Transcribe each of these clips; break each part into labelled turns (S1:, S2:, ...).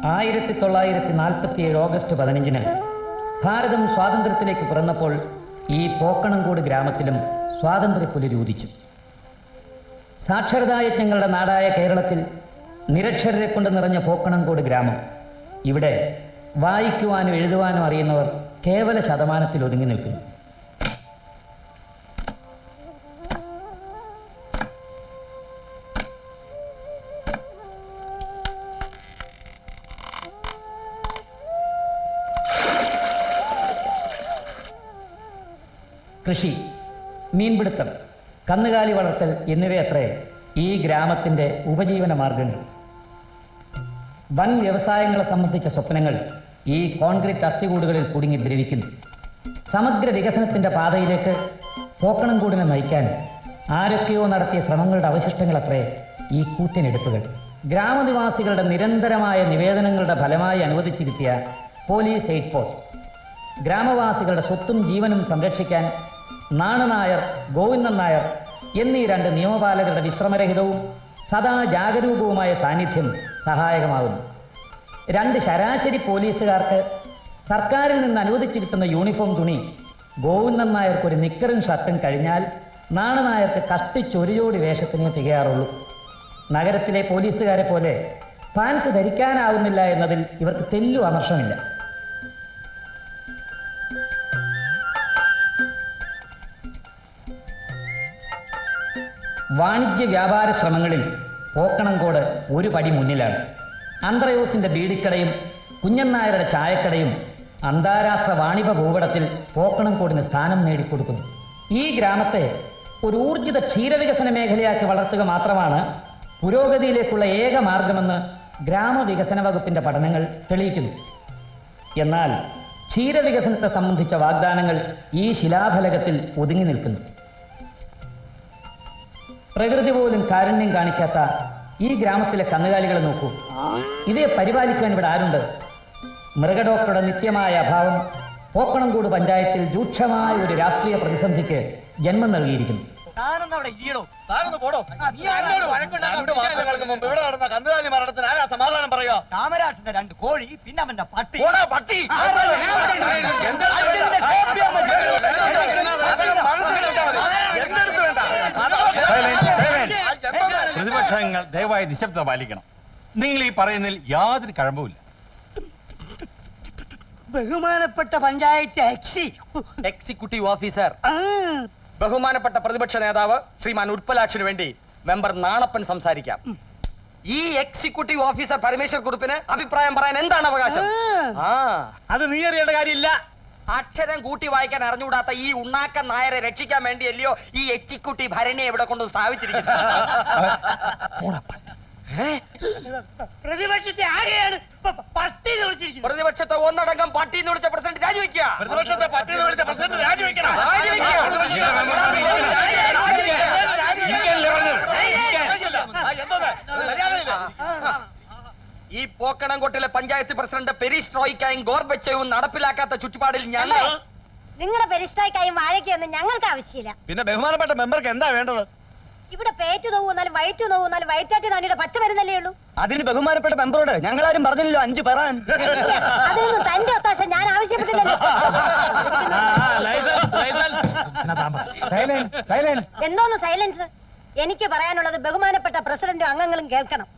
S1: 1947 August 15-ന് ഭാരതം സ്വാതന്ത്ര്യത്തിലേക്ക് പിറന്നപ്പോൾ ഈ പോക്കണംകോട് ഗ്രാമത്തിലും സ്വാതന്ത്ര്യപ്പുലരി ഊദിച്ചു. സാക്ഷരതായജ്ഞങ്ങളുടെ നാടായ കേരളത്തിൽ നിരക്ഷരരെ കൊണ്ട് നിറഞ്ഞ പോക്കണംകോട് ഗ്രാമം. ഇവിടെ വായിക്കുവാനും എഴുതുവാനും അറിയുന്നവർ കേവല ശതമാനത്തിൽ ഒതുങ്ങി നിൽക്കുന്നു. കൃഷി, മീൻപിടുത്തം, കന്നുകാലി വളർത്തൽ എന്നിവയത്രേ ഈ ഗ്രാമത്തിൻ്റെ ഉപജീവന മാർഗങ്ങൾ. വൻ വ്യവസായങ്ങളെ സംബന്ധിച്ച സ്വപ്നങ്ങൾ ഈ കോൺക്രീറ്റ് അസ്ഥികൂടുകളിൽ കുടുങ്ങി ദ്രവിക്കുന്നു. സമഗ്ര വികസനത്തിൻ്റെ പാതയിലേക്ക് പോക്കണംകോടിനെ നയിക്കാൻ ആരൊക്കെയോ നടത്തിയ ശ്രമങ്ങളുടെ അവശിഷ്ടങ്ങളത്രേ ഈ കൂറ്റനെടുപ്പുകൾ. ഗ്രാമനിവാസികളുടെ നിരന്തരമായ നിവേദനങ്ങളുടെ ഫലമായി അനുവദിച്ചിരുത്തിയ പോലീസ് എയ്ഡ് പോസ്റ്റ്, ഗ്രാമവാസികളുടെ സ്വത്തും ജീവനും സംരക്ഷിക്കാൻ നാണനായർ, ഗോവിന്ദൻ നായർ എന്നീ രണ്ട് നിയമപാലകരുടെ വിശ്രമരഹിതവും സദാ ജാഗരൂകവുമായ സാന്നിധ്യം സഹായകമാകുന്നു. രണ്ട് ശരാശരി പോലീസുകാർക്ക് സർക്കാരിൽ നിന്ന് അനുവദിച്ചു കിട്ടുന്ന യൂണിഫോം തുണി ഗോവിന്ദൻ നായർക്കൊരു നിക്കറും ഷർട്ടും കഴിഞ്ഞാൽ നാണനായർക്ക് കഷ്ടിച്ചൊരു ജോഡി വേഷത്തിനേ തികയാറുള്ളൂ. നഗരത്തിലെ പോലീസുകാരെ പോലെ പാൻസ് ധരിക്കാനാവുന്നില്ല എന്നതിൽ ഇവർക്ക് തെല്ലു അമർഷമില്ല. വാണിജ്യ വ്യാപാര ശ്രമങ്ങളിൽ പോക്കണംകോട് ഒരു പടി മുന്നിലാണ്. അന്ത്രയോസിന്റെ ബീഡിക്കടയും കുഞ്ഞൻ നായരുടെ ചായക്കടയും അന്താരാഷ്ട്ര വാണിഭ ഭൂപടത്തിൽ പോക്കണംകോടിന് സ്ഥാനം നേടിക്കൊടുക്കുന്നു. ഈ ഗ്രാമത്തെ ഒരു ഊർജിത ക്ഷീരവികസന മേഖലയാക്കി വളർത്തുക മാത്രമാണ് പുരോഗതിയിലേക്കുള്ള ഏക മാർഗമെന്ന് ഗ്രാമവികസന വകുപ്പിന്റെ പഠനങ്ങൾ തെളിയിക്കുന്നു. എന്നാൽ ക്ഷീരവികസനത്തെ സംബന്ധിച്ച വാഗ്ദാനങ്ങൾ ഈ ശിലാഫലകത്തിൽ ഒതുങ്ങി നിൽക്കുന്നു. പ്രകൃതി പോലും കാരുണ്യം കാണിക്കാത്ത ഈ ഗ്രാമത്തിലെ കന്നുകാലികളെ നോക്കൂ. ഇവയെ പരിപാലിക്കാൻ ഇവിടെ ആരുണ്ട്? മൃഗഡോക്ടറുടെ നിത്യമായ അഭാവം പോക്കണംകോട് പഞ്ചായത്തിൽ രൂക്ഷമായ ഒരു രാഷ്ട്രീയ പ്രതിസന്ധിക്ക് ജന്മം നൽകിയിരിക്കുന്നു.
S2: സമാധാനം പറയാ. കാമരാജന്റെ 2 കോഴി, പിന്നെ അവന്റെ പട്ടി.
S3: പ്രതിപക്ഷങ്ങൾ ദയവായി നിശബ്ദത പാലിക്കണം. നിങ്ങൾ ഈ പറയുന്നതിൽ യാതൊരു കഴമ്പുമില്ല.
S2: ബഹുമാനപ്പെട്ട പഞ്ചായത്ത്
S4: എക്സിക്യൂട്ടീവ് ഓഫീസർ, ബഹുമാനപ്പെട്ട പ്രതിപക്ഷ നേതാവ് ശ്രീമാൻ ഉൽപ്പലാക്ഷിന് വേണ്ടി മെമ്പർ നാണപ്പൻ സംസാരിക്കാം. ഈ എക്സിക്യൂട്ടീവ് ഓഫീസർ പരമേശ്വർ കുറുപ്പിന് അഭിപ്രായം പറയാൻ എന്താണ് അവകാശം?
S2: അത് നീ അറിയേണ്ട കാര്യമില്ല.
S4: അക്ഷരം കൂട്ടി വായിക്കാൻ അറിഞ്ഞുകൂടാത്ത ഈ ഉണ്ണാക്കൻ നായരെ രക്ഷിക്കാൻ വേണ്ടിയല്ലയോ ഈ എക്സിക്യൂട്ടീവ് ഭരണിയെ ഇവിടെ കൊണ്ട് സ്ഥാപിച്ചിരിക്കുന്നത്.
S2: പ്രതിപക്ഷത്തെ ആരെയാണ് പട്ടി വിളിച്ചിരിക്കുന്നത്?
S4: പ്രതിപക്ഷത്തെ ഒന്നടങ്കം പട്ടി എന്ന് വിളിച്ച പ്രസിഡന്റ് രാജിവെക്കുക.
S3: പ്രതിപക്ഷത്തെ പട്ടി എന്ന് വിളിച്ച പ്രസിഡന്റ് രാജിവെക്കണം.
S4: ഈ പോക്കണംകോട്ടിലെ പഞ്ചായത്ത് പ്രസിഡന്റ് പെരിസ്ട്രോയിക്കായും ഗോർബച്ചയും നടപ്പിലാക്കാത്ത ചുറ്റുപാടിൽ ഞങ്ങൾ
S5: നിങ്ങളുടെ പെരിസ്ട്രോയിക്കായും വാഴയ്ക്കൊന്നും ഞങ്ങൾക്ക് ആവശ്യമില്ല.
S3: പിന്നെ ബഹുമാനപ്പെട്ട മെമ്പർക്ക് എന്താ വേണ്ടത്?
S5: ഇവിടെ പേറ്റു നോവുന്നാലും വയറ്റു നോവുന്നാലും വയറ്റാറ്റി നാണിയുടെ പച്ച വരുന്നല്ലേ ഉള്ളൂ.
S4: അതിന് ബഹുമാനപ്പെട്ട മെമ്പറോട് ഞങ്ങളാരും പറഞ്ഞില്ലല്ലോ 5 പറയാൻ.
S5: അതിനൊന്നും തന്റെ ഒത്താശ ഞാൻ ആവശ്യപ്പെട്ടില്ലല്ലോ. എന്തോന്ന് സൈലൻസ്? എനിക്ക് പറയാനുള്ളത് ബഹുമാനപ്പെട്ട പ്രസിഡന്റും അംഗങ്ങളും കേൾക്കണം.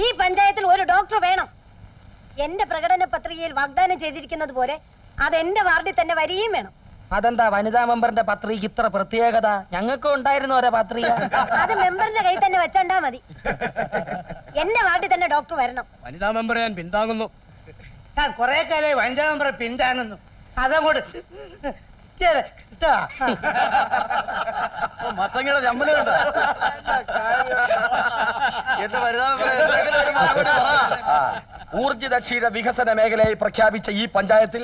S5: ഈ പഞ്ചായത്തിൽ ഒരു ഡോക്ടർ വേണം. എന്റെ പ്രകടന പത്രികയിൽ വാഗ്ദാനം ചെയ്തിരിക്കുന്നത് പോലെ അത് എന്റെ വാർഡിൽ തന്നെ വരികയും വേണം.
S4: അതെന്താ വനിതാ മെമ്പറിന്റെ പത്രിക ഇത്ര പ്രത്യേകത? ഞങ്ങൾക്കും ഉണ്ടായിരുന്നു ഓരോ പത്രിക.
S5: അത് മെമ്പറിന്റെ കയ്യിൽ തന്നെ വെച്ചോണ്ടാ മതി. എന്റെ വാർഡിൽ തന്നെ ഡോക്ടർ വരണം.
S2: വനിതാ മെമ്പറെ ഞാൻ പിന്താങ്ങുന്നു. ഞാൻ കുറെ കാലമായി വനിതാ മെമ്പറെ പിന്താങ്ങുന്നു. അതങ്ങോട്ട്
S4: മത്തങ്ങയുടെ ചമ്മലുണ്ട്. ഊർജിത ക്ഷീര വികസന മേഖലയായി പ്രഖ്യാപിച്ച ഈ പഞ്ചായത്തിൽ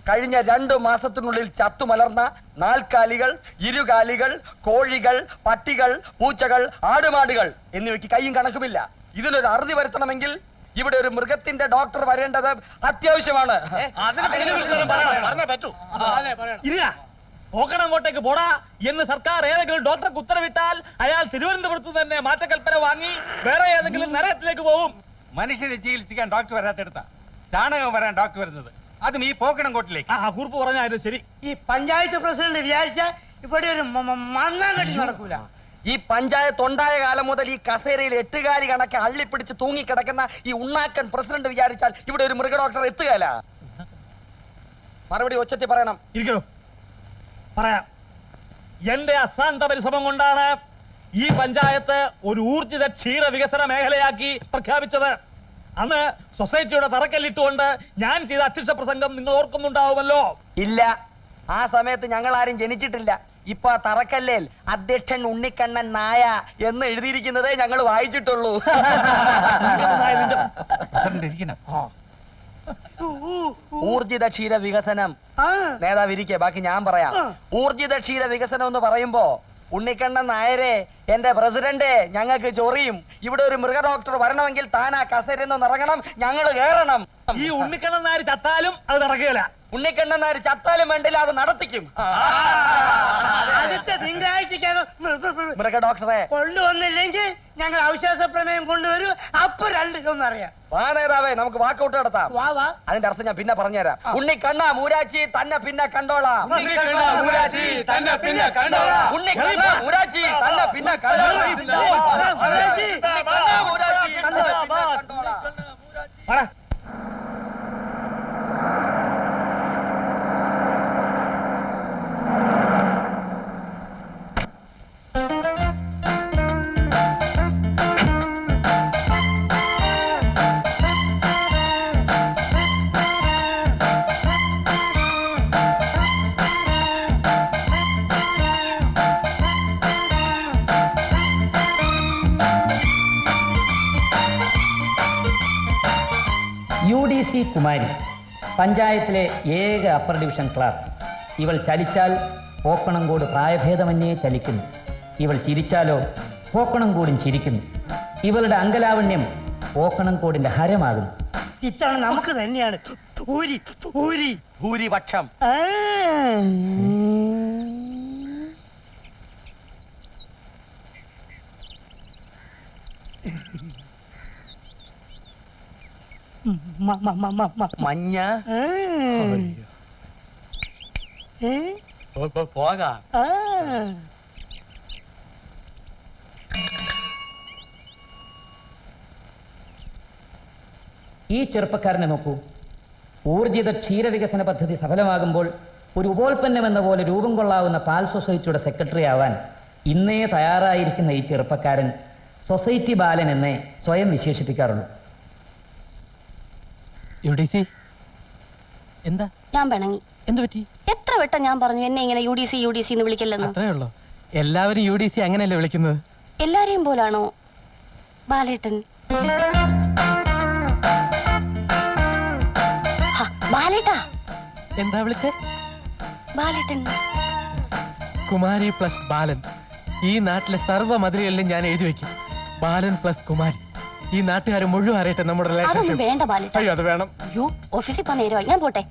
S4: കഴിഞ്ഞ 2 മാസത്തിനുള്ളിൽ ചത്തുമലർന്ന നാൽക്കാലികൾ, ഇരുകാലികൾ, കോഴികൾ, പട്ടികൾ, പൂച്ചകൾ, ആടുമാടുകൾ എന്നിവയ്ക്ക് കയ്യും കണക്കുമില്ല. ഇതിനൊരു അറുതി വരുത്തണമെങ്കിൽ ഇവിടെ ഒരു മൃഗത്തിന്റെ ഡോക്ടർ വരേണ്ടത് അത്യാവശ്യമാണ്.
S2: പോക്കണംകോട്ടേക്ക് പോടാ എന്ന് സർക്കാർ ഏതെങ്കിലും ഡോക്ടർക്ക് ഉത്തരവിട്ടാൽ അയാൾ തിരുവനന്തപുരത്ത് തന്നെ മാറ്റക്കൽപ്പന വാങ്ങി വേറെ ഏതെങ്കിലും നരകത്തിലേക്ക് പോകും.
S3: മനുഷ്യനെ ചികിത്സിക്കാൻ ഡോക്ടർ വരാത്തെടുത്ത ചാണകം വരാൻ ഡോക്ടർ വരുന്നത്, അതും ഈ പോക്കണം കോട്ടിലേക്ക്.
S6: ആ കുറിപ്പ് പറഞ്ഞായിരുന്നു ശരി.
S2: ഈ പഞ്ചായത്ത് പ്രസിഡന്റ് വിചാരിച്ച ഇവിടെ ഒരു മണ്ണാങ്കടി നടക്കൂല.
S4: ഈ പഞ്ചായത്ത് ഉണ്ടായ കാലം മുതൽ ഈ കസേരയിൽ 8 കാലി കണക്കെ അള്ളിപ്പിടിച്ച് തൂങ്ങിക്കിടക്കുന്ന ഈ ഉണ്ണാക്കൻ പ്രസിഡന്റ് വിചാരിച്ചാൽ ഇവിടെ ഒരു മൃഗ ഡോക്ടർ എത്തുകയല്ല. മറുപടി ഒച്ചത്തി പറയണം.
S6: ഇരിക്കണോ? പറയാം. എന്റെ അശ്രാന്ത പരിശ്രമം കൊണ്ടാണ് ഈ പഞ്ചായത്ത് ഒരു ഊർജിത ക്ഷീര വികസന മേഖലയാക്കി പ്രഖ്യാപിച്ചത്. അന്ന് സൊസൈറ്റിയുടെ തറക്കല്ലിട്ടുകൊണ്ട് ഞാൻ ചെയ്ത അധ്യക്ഷ പ്രസംഗം നിങ്ങൾ ഓർക്കുന്നുണ്ടാവുമല്ലോ.
S4: ഇല്ല, ആ സമയത്ത് ഞങ്ങൾ ആരും ജനിച്ചിട്ടില്ല. ഇപ്പൊ തറക്കല്ലേൽ അധ്യക്ഷൻ ഉണ്ണിക്കണ്ണൻ നായ എന്ന് എഴുതിയിരിക്കുന്നതേ ഞങ്ങൾ വായിച്ചിട്ടുള്ളൂ. ഊർജിത ക്ഷീര വികസനം. നേതാവ് ഇരിക്കെ, ബാക്കി ഞാൻ പറയാം. ഊർജിത ക്ഷീര വികസനം എന്ന് പറയുമ്പോ ഉണ്ണിക്കണ്ണൻ നായരെ, എന്റെ പ്രസിഡന്റ്, ഞങ്ങൾക്ക് ചൊറിയും. ഇവിടെ ഒരു മൃഗ ഡോക്ടർ വരണമെങ്കിൽ താൻ ആ കസേരയിൽ ഇറങ്ങണം, ഞങ്ങൾ കേറണം.
S6: ഈ ഉണ്ണിക്കണ്ണൻ നായർ ചത്താലും അത് നടക്കുകയില്ല.
S4: ഉണ്ണിക്കണ്ണൻ നായർ ചത്താലും വേണ്ടില്ല, അത് നടത്തിക്കും.
S2: അടുത്ത തിങ്കളാഴ്ചക്കകം
S4: മൃഗ ഡോക്ടറെ
S2: കൊണ്ടുവന്നില്ലെങ്കിൽ ഞങ്ങൾ അവിശ്വാസ പ്രമേയം കൊണ്ടുവരും. അപ്പൊ രണ്ടിലൊന്നറിയാം.
S4: വാ നേതാവേ, നമുക്ക് വാക്കൗട്ട് നടത്താം.
S2: വാ വാ.
S4: അതിന്റെ അർത്ഥം ഞാൻ പിന്നെ പറഞ്ഞുതരാം. ഉണ്ണിക്കണ്ണ മൂരാച്ചി തന്നെ പിന്നെ കണ്ടോളാം.
S3: ഉണ്ണിക്കണ്ണ മൂരാച്ചി തന്നെ പിന്നെ കണ്ടോളാം.
S4: ഉണ്ണിക്കണ്ണ മൂരാച്ചി തന്നെ പിന്നെ കണ്ടോളാം.
S2: മൂരാച്ചി.
S4: ഉണ്ണിക്കണ്ണ മൂരാച്ചി തന്നെ പിന്നെ കണ്ടോളാം.
S6: പറ.
S1: UDC കുമാരി, പഞ്ചായത്തിലെ ഏക അപ്പർ ഡിവിഷൻ ക്ലാർക്ക്. ഇവൾ ചലിച്ചാൽ പോക്കണംകോട് പ്രായഭേദമന്യേ ചലിക്കുന്നു. ഇവൾ ചിരിച്ചാലോ പോക്കണംകോടും ചിരിക്കുന്നു. ഇവളുടെ അങ്കലാവണ്യം പോക്കണംകോടിന്റെ ഹരമാകുന്നു.
S2: ഇത്തവണ നമുക്ക് തന്നെയാണ് ഭൂരി ഭൂരി
S4: ഭൂരിപക്ഷം. മഞ്ഞ പോകാം.
S1: ഈ ചെറുപ്പക്കാരനെ നോക്കൂ. ഊർജിത ക്ഷീരവികസന പദ്ധതി സഫലമാകുമ്പോൾ ഒരു ഉപോൽപ്പന്നം എന്ന പോലെ രൂപം കൊള്ളാവുന്ന പാൽ സൊസൈറ്റിയുടെ സെക്രട്ടറി ആവാൻ ഇന്നേ തയ്യാറായിരിക്കുന്ന ഈ ചെറുപ്പക്കാരൻ സൊസൈറ്റി ബാലൻ എന്നേ സ്വയം വിശേഷിപ്പിക്കാറുള്ളൂ.
S7: എന്താ
S8: ഞാൻ പിണങ്ങി.
S7: എന്തു പറ്റി?
S8: എത്ര വട്ടം ഞാൻ പറഞ്ഞു എന്നെ ഇങ്ങനെ UDC എന്ന് വിളിക്കല്ലെന്ന്.
S7: അത്രേ ഉള്ളൂ. എല്ലാവരും UDC അങ്ങനെയല്ലേ വിളിക്കുന്നത്?
S8: എല്ലാരെയും പോലാണോ ബാലേട്ടൻ? ബാലേട്ടാ.
S7: എന്താ വിളിച്ചേ?
S8: ബാലേട്ടൻ.
S7: കുമാരി പ്ലസ് ബാലൻ. ഈ നാട്ടിലെ സർവ്വ മതിലുകളിലും ഞാൻ എഴുതി വെക്കും, ബാലൻ പ്ലസ് കുമാരി. ഈ നാട്ടുകാർ മുഴുവൻ അറിയട്ടെ നമ്മുടെ
S8: അതൊന്നും
S7: റിലേഷൻഷിപ്പ്.
S8: വേണ്ട ബാലേട്ട.
S7: അയ്യോ, അത് വേണം.
S8: അയ്യോ, ഓഫീസിൽ പോകാൻ നേരമായി, ഞാൻ പോട്ടെ.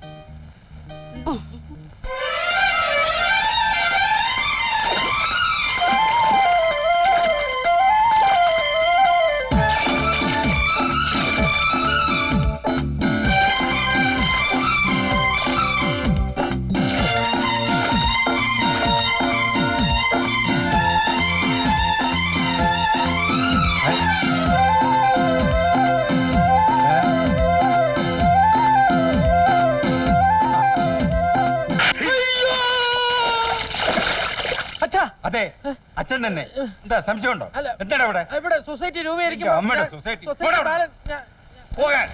S3: അതെ, അച്ഛൻ തന്നെ. എന്താ സംശയമുണ്ടോ?
S7: അല്ല.
S3: എന്താണ് ഇവിടെ?
S7: ഇവിടെ സൊസൈറ്റി
S3: അമ്മയുടെ സൊസൈറ്റി പോകാൻ